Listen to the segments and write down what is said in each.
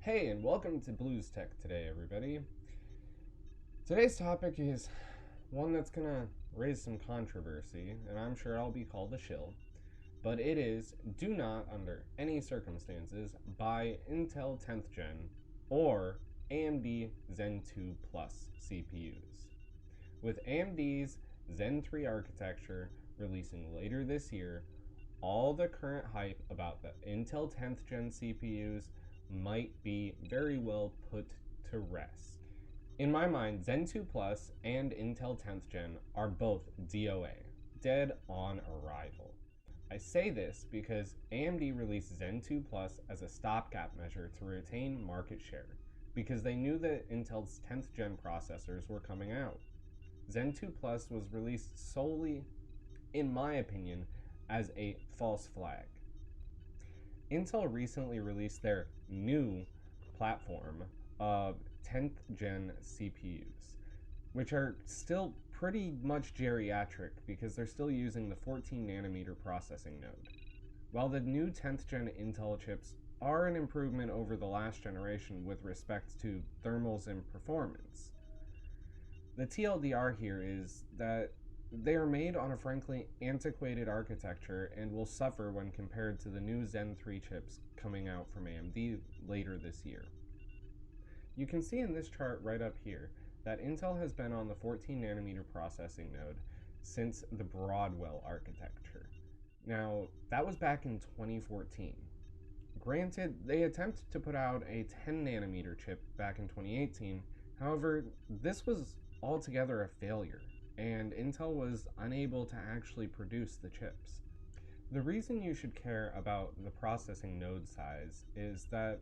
Hey, and welcome to BluesTech today, everybody. Today's topic is one that's gonna raise some controversy, and I'm sure I'll be called a shill, but it is: do not, under any circumstances, buy Intel 10th Gen or AMD Zen 2 Plus CPUs. With AMD's Zen 3 architecture releasing later this year, all the current hype about the Intel 10th Gen CPUs might be very well put to rest. In my mind, Zen 2 Plus and Intel 10th Gen are both D.O.A, dead on arrival. I say this because AMD released Zen 2 Plus as a stopgap measure to retain market share, because they knew that Intel's 10th Gen processors were coming out. Zen 2 Plus was released solely, in my opinion, as a false flag. Intel recently released their new platform of 10th Gen CPUs, which are still pretty much geriatric because they're still using the 14 nanometer processing node. While the new 10th Gen Intel chips are an improvement over the last generation with respect to thermals and performance, the TLDR here is that they are made on a frankly antiquated architecture and will suffer when compared to the new Zen 3 chips coming out from AMD later this year. You can see in this chart right up here that Intel has been on the 14 nanometer processing node since the Broadwell architecture. Now, that was back in 2014. Granted, they attempted to put out a 10 nanometer chip back in 2018, however, this was altogether a failure, and Intel was unable to actually produce the chips. The reason you should care about the processing node size is that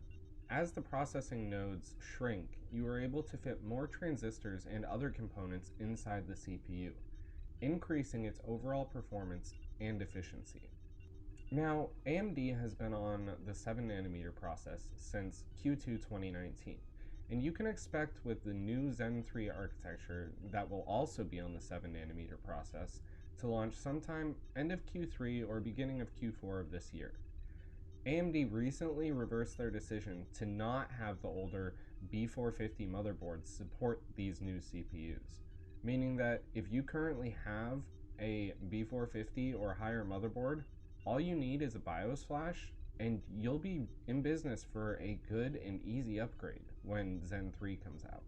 as the processing nodes shrink, you are able to fit more transistors and other components inside the CPU, increasing its overall performance and efficiency. Now, AMD has been on the 7 nanometer process since Q2 2019, and you can expect with the new Zen 3 architecture that will also be on the 7 nanometer process to launch sometime end of Q3 or beginning of Q4 of this year. AMD recently reversed their decision to not have the older B450 motherboards support these new CPUs, meaning that if you currently have a B450 or higher motherboard, all you need is a BIOS flash, and you'll be in business for a good and easy upgrade when Zen 3 comes out.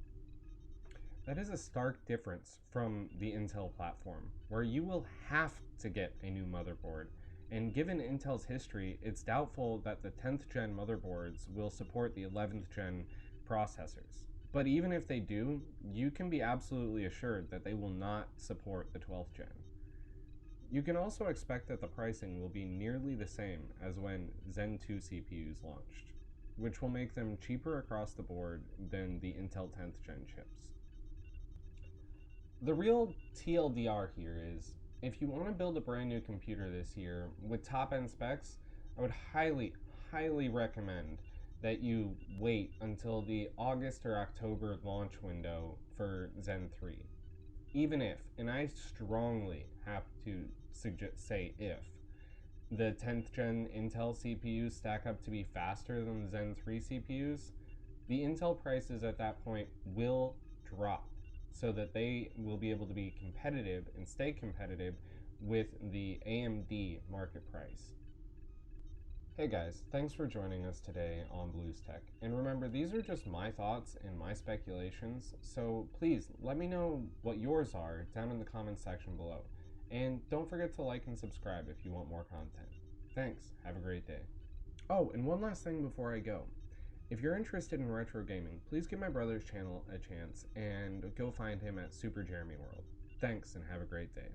That is a stark difference from the Intel platform, where you will have to get a new motherboard, and given Intel's history, it's doubtful that the 10th gen motherboards will support the 11th gen processors. But even if they do, you can be absolutely assured that they will not support the 12th gen. You can also expect that the pricing will be nearly the same as when Zen 2 CPUs launched, which will make them cheaper across the board than the Intel 10th Gen chips. The real TLDR here is, if you want to build a brand new computer this year with top-end specs, I would highly recommend that you wait until the August or October launch window for Zen 3. Even if, and I strongly have to say if, the 10th gen Intel CPUs stack up to be faster than the Zen 3 CPUs, the Intel prices at that point will drop so that they will be able to be competitive and stay competitive with the AMD market price. Hey guys, thanks for joining us today on BluesTech. And remember, these are just my thoughts and my speculations, so please let me know what yours are down in the comments section below. And don't forget to like and subscribe if you want more content. Thanks, have a great day. Oh, and one last thing before I go. If you're interested in retro gaming, please give my brother's channel a chance and go find him at SuperJeremyWorld. Thanks and have a great day.